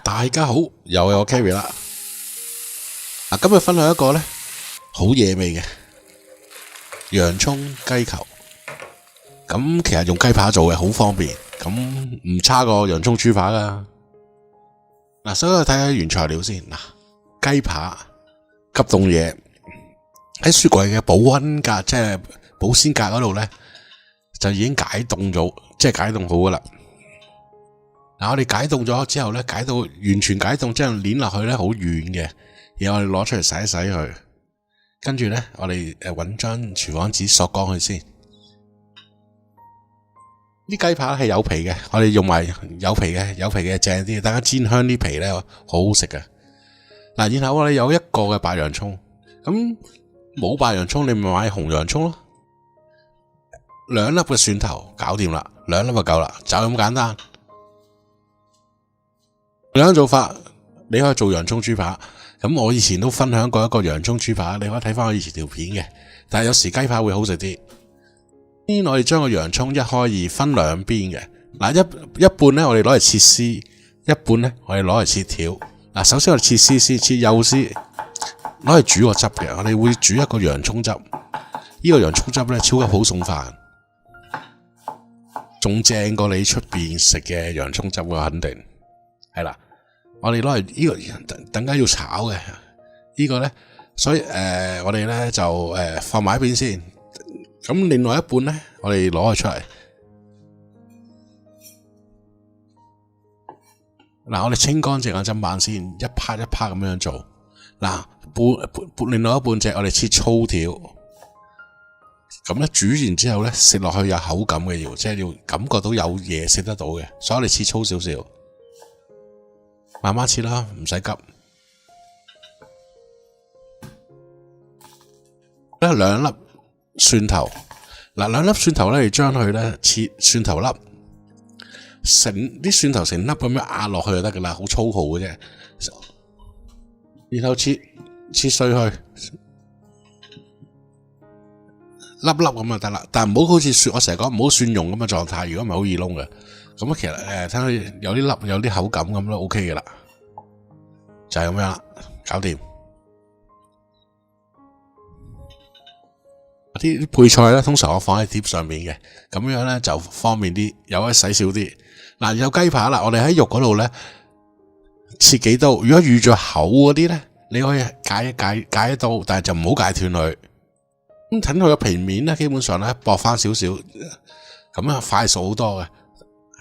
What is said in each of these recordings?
大家好，又有我 Kerry 啦。今日分享一個呢好野味嘅洋葱雞球。咁其實用雞扒做嘅好方便，咁唔差過洋葱豬扒噶。首先睇下原材料先。雞扒急凍嘢喺雪櫃嘅保溫格，即係保鮮格嗰度呢，就已經解凍咗，即係解凍好噶啦。我哋解凍咗之後呢，解到完全解凍之後，捏落去呢好軟嘅，然後我哋攞出嚟洗一洗佢，跟住呢，我哋搵張廚房紙索乾佢先。啲雞扒係有皮嘅，我哋用埋有皮嘅正啲，大家煎香啲皮呢，好好食嘅。然後我哋有一個嘅白洋葱，咁冇白洋葱你咪買紅洋葱咯。2粒嘅蒜頭搞掂啦，2粒就夠啦，就咁簡單。兩種做法，你可以做洋葱豬扒。咁我以前都分享過一個洋葱豬扒，你可以睇翻我以前條片嘅。但係有時雞扒會好食啲。我哋將個洋葱一開二分兩邊嘅。一半呢，我哋攞嚟切絲，一半呢，我哋攞嚟切條。首先我哋切絲先，切幼絲，攞嚟煮個汁嘅。我哋會煮一個洋葱汁。呢個洋葱汁呢，超級好餸飯，仲正過你出邊食嘅洋葱汁喎，肯定係啦。我哋攞嚟呢個等間要炒嘅呢個呢，所以我哋呢就放埋一邊先。咁另外一半呢，我哋攞佢出嚟。我哋清乾淨個砧板先，一 part 一 part 咁樣做。另外一半隻我哋切粗條。咁呢煮完之後呢，食落去有口感嘅要，即係要感覺到有嘢食得到嘅，所以我哋切粗少少。慢慢切啦，唔使急。2粒蒜頭，2粒蒜頭咧，你將佢咧切蒜頭粒，啲蒜頭成粒咁樣壓落去就得噶啦，好粗豪嘅啫。然後切碎佢，粒粒咁就得啦。但係唔好好似我成日講唔好蒜蓉咁嘅狀態，如果唔係好易燶嘅。咁其實睇佢有啲粒有啲口感咁都 OK 嘅啦，就係咁樣啦，搞掂。啲配菜咧，通常我放喺碟上面嘅，咁樣咧就方便啲，有得洗少啲。有雞扒啦，我哋喺肉嗰度咧切幾刀。如果預咗厚嗰啲咧，你可以解一刀，但係就唔好解斷佢。咁等佢個皮面咧，基本上咧薄翻少少，咁樣快熟好多嘅。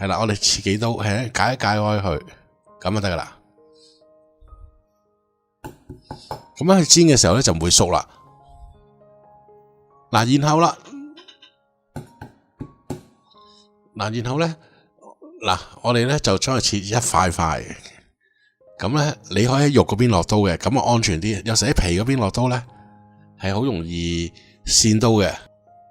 係啦，我哋切幾刀，解一解開佢，咁就得噶啦。咁樣去煎嘅時候咧就唔會熟啦。然後咧，我哋咧就將佢切一塊塊。咁咧，你可以喺肉嗰邊落刀嘅，咁啊安全啲。有時喺皮嗰邊落刀咧，係好容易跣刀嘅。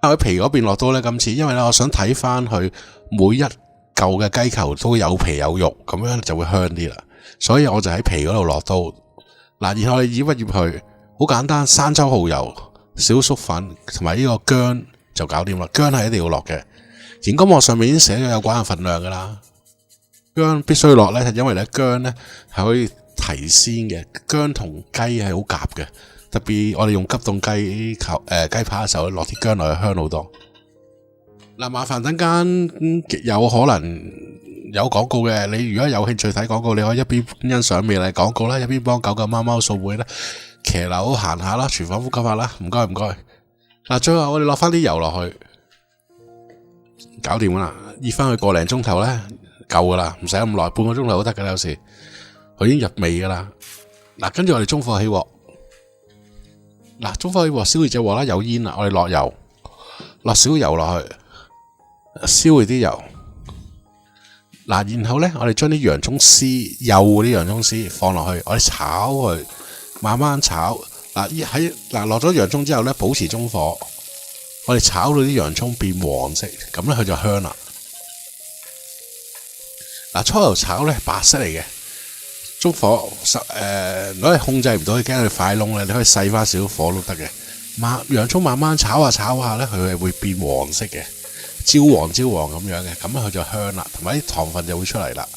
喺皮嗰邊落刀咧，今次因為咧，我想睇翻佢每一嚿嘅雞球都有皮有肉，咁樣就會香啲啦。所以我就喺皮嗰度落刀。然後我哋醃一醃佢，好簡單，生抽蠔油。小粟粉同埋呢個薑就搞掂啦，薑係一定要落嘅。熒光幕上面已經寫咗有關嘅份量噶啦，薑必須落呢，因為咧薑呢係可以提鮮嘅，薑同雞係好夾嘅，特別我哋用急凍雞扒嘅時候落啲薑落去香好多。麻煩等間有可能有廣告嘅，你如果有興趣睇廣告，你可以一邊欣賞美麗廣告啦，一邊幫狗狗貓貓掃會啦。騎樓行下啦，廚房呼吸下啦，唔該。最後我哋落翻啲油落去，搞掂啦，醃翻佢個零鐘頭咧，夠噶啦，唔使咁耐，半個鐘頭都得噶啦，有時佢已經入味噶啦。跟住我哋中火起鑊，中火起鑊燒熱隻鑊啦，有煙啦，我哋落油，落少油落去，燒熱啲油。然後咧，我哋將啲洋葱絲，幼嗰啲洋葱絲放落去，我哋炒佢。慢慢炒，落咗洋葱之後咧，保持中火，我哋炒到啲洋葱變黃色，咁咧佢就香啦。初頭炒咧白色嚟嘅，中火如果你控制唔到，你驚佢快燶咧，你可以細翻少火都得嘅。洋葱慢慢炒下咧，佢係會變黃色嘅，焦黃咁樣嘅，咁佢就香啦，同埋啲糖分就會出嚟啦。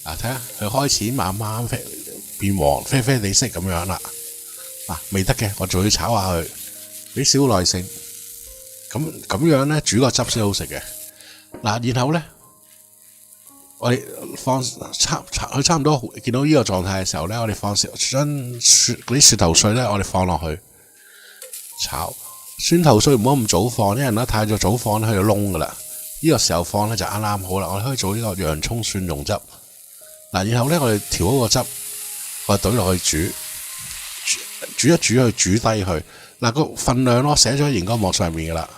嗱，睇下佢開始慢慢變黃，啡啡地色咁樣啦。嗱，未得嘅，我仲要炒下佢，俾少耐性。咁樣咧煮個汁先好食嘅。嗱，然後咧我哋放佢差唔多見到呢個狀態嘅時候咧，我哋將嗰啲蒜頭碎咧，我哋放落去炒。蒜頭碎唔好咁早放，因為咧太早放咧佢就燶噶啦。呢個時候放咧就啱啱好啦。我哋可以做呢個洋葱蒜蓉汁。嗱，然後咧我哋調好個汁，我哋倒落去煮一煮去煮低佢。嗱，個份量咯寫咗喺熒光幕上面噶啦。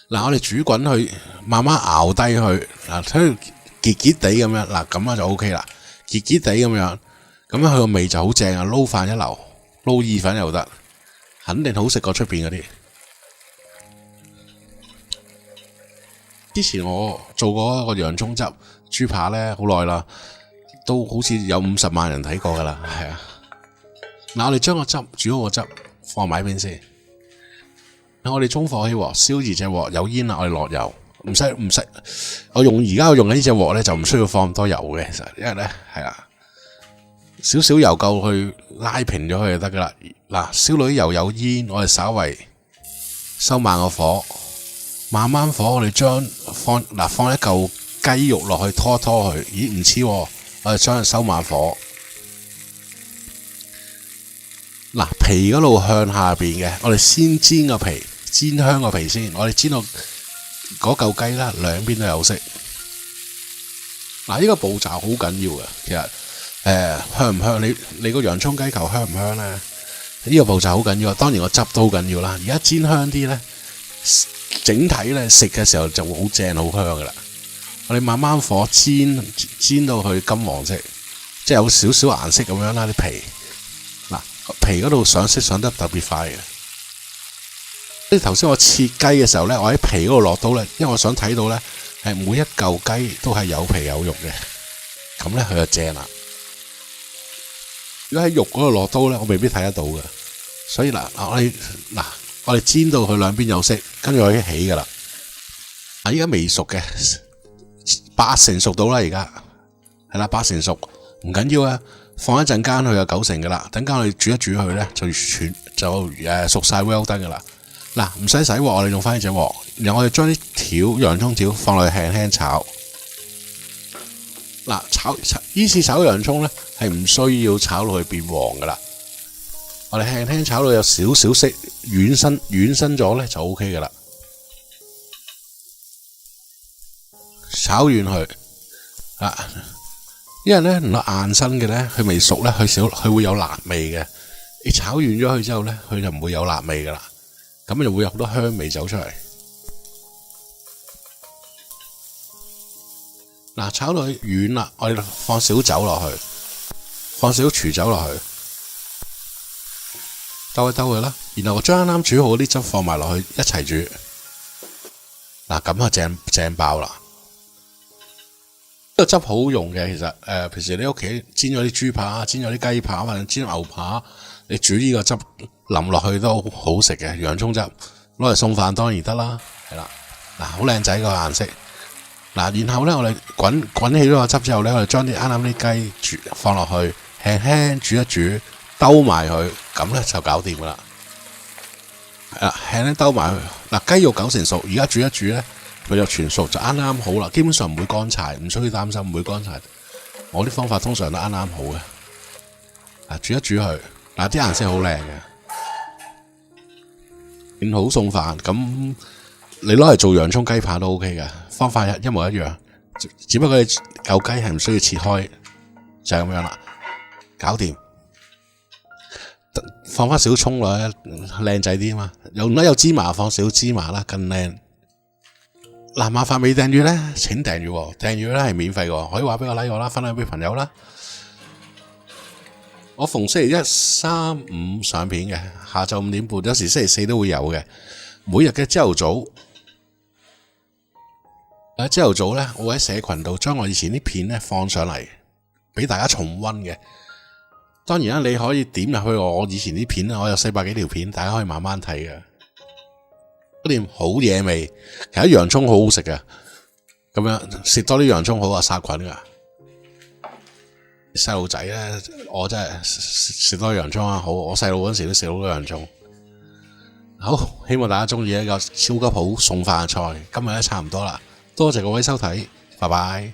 嗱，我哋煮滾佢，慢慢熬低佢。嗱，睇佢結結地咁樣，嗱咁就 OK 啦。結結地咁樣，咁樣佢個味就好正啊！撈飯一流，撈意粉又得，肯定好食過出邊嗰啲。之前我做過一個洋葱汁豬扒咧，好耐啦，都好似有50萬人睇過噶啦，係啊。嗱，我哋將個汁煮好個汁，放埋一邊先。我哋中火起鑊，燒熱隻鑊，有煙啦，我哋落油，唔使。我而家用緊呢隻鑊咧，就唔需要放咁多油嘅，其實，因為咧係啦，少少油夠去拉平咗佢就得噶啦。嗱，燒到啲油有煙，我哋稍微收慢個火，慢慢火，我哋將放一嚿雞肉落去拖佢，咦唔似，我哋將佢收慢火。嗱，皮嗰度向下邊嘅，我哋先煎個皮，煎香個皮先。我哋煎到嗰嚿雞啦，兩邊都有色。嗱，呢個步驟好緊要嘅，其實香唔香？你個洋葱雞球香唔香咧？呢個步驟好緊要，當然個汁都好緊要啦。而家煎香啲咧，整體咧食嘅時候就會好正好香噶啦。我哋慢慢火煎到佢金黃色，即係有少少顏色咁樣啦啲皮。嗱，皮嗰度上色上得特別快嘅。即係頭先我切雞嘅時候咧，我喺皮嗰度落刀咧，因為我想睇到咧係每一嚿雞都係有皮有肉嘅，咁咧佢就正啦。如果喺肉嗰度落刀咧，我未必睇得到嘅。所以我哋煎到佢兩邊有色，跟住我已經起噶啦。啊，依家未熟嘅，80%熟到啦，而家係啦，80%熟，唔緊要啊。放一陣間佢有90%噶啦，等間我哋煮一煮佢咧，就熟晒 well done 噶啦。嗱，唔使洗鑊，我哋用翻呢隻鑊，然後我哋將啲洋葱條放落去輕輕炒。嗱，呢次炒洋葱咧係唔需要炒到佢變黃噶啦，我哋輕輕炒到有少少色軟身咗咧就 OK 噶啦。炒完佢啊，因為咧唔硬身嘅咧，佢未熟咧，佢會有辣味嘅。你炒完咗佢之後咧，佢就唔會有辣味噶啦，咁就會有好多香味走出嚟。嗱，炒到佢軟啦，我哋放少酒落去，放少廚酒落去，兜一兜佢啦。然後我將啱啱煮好啲汁放埋落去一齊煮。嗱，咁就正爆啦！呢個汁好好用嘅，其實平時你屋企煎咗啲豬扒、煎咗啲雞扒或者煎牛扒，你煮呢個汁淋落去都好食嘅。洋葱汁攞嚟送飯當然得啦，係啦。嗱，好靚仔個顏色。嗱，然後咧我哋滾起咗個汁之後咧，我哋將啲啱啱啲雞放落去，輕輕煮一煮，兜埋佢，咁咧就搞掂噶啦。係啦，輕輕兜埋佢。嗱，雞肉90%熟，而家煮一煮咧，佢就全熟，就啱啱好啦。基本上唔會乾柴，唔需要擔心唔會乾柴。我啲方法通常都啱啱好嘅。嗱，煮一煮佢，嗱，啲顏色好靚嘅，變好餸飯咁。你攞嚟做洋葱雞扒都 OK 嘅，方法一模一樣，只不過你嚿雞係唔需要切開，就係咁樣啦，搞掂。放翻少葱落去，靚仔啲啊嘛。有芝麻放少芝麻啦，更靚。嗱，麻煩未訂閱咧，請訂閱喎，訂閱咧係免費嘅，可以話俾我 like 我啦，分享俾朋友啦。我逢星期1、3、5上片嘅，下晝5點半，有時星期4都會有嘅。每日嘅朝頭早。朝頭早咧，我喺社群度將我以前啲片咧放上嚟，俾大家重溫嘅。當然啦，你可以點入去我以前啲片啦，我有400幾條片，大家可以慢慢睇嘅。嗰啲好野味，其實洋葱好好食嘅，咁樣食多啲洋葱好啊，殺菌噶。細路仔咧，我真係食多洋蔥啊！好，我細路嗰陣時都食好多洋蔥。好，希望大家中意一個超級好餸飯嘅菜。今日咧差唔多啦，多謝各位收睇，拜拜。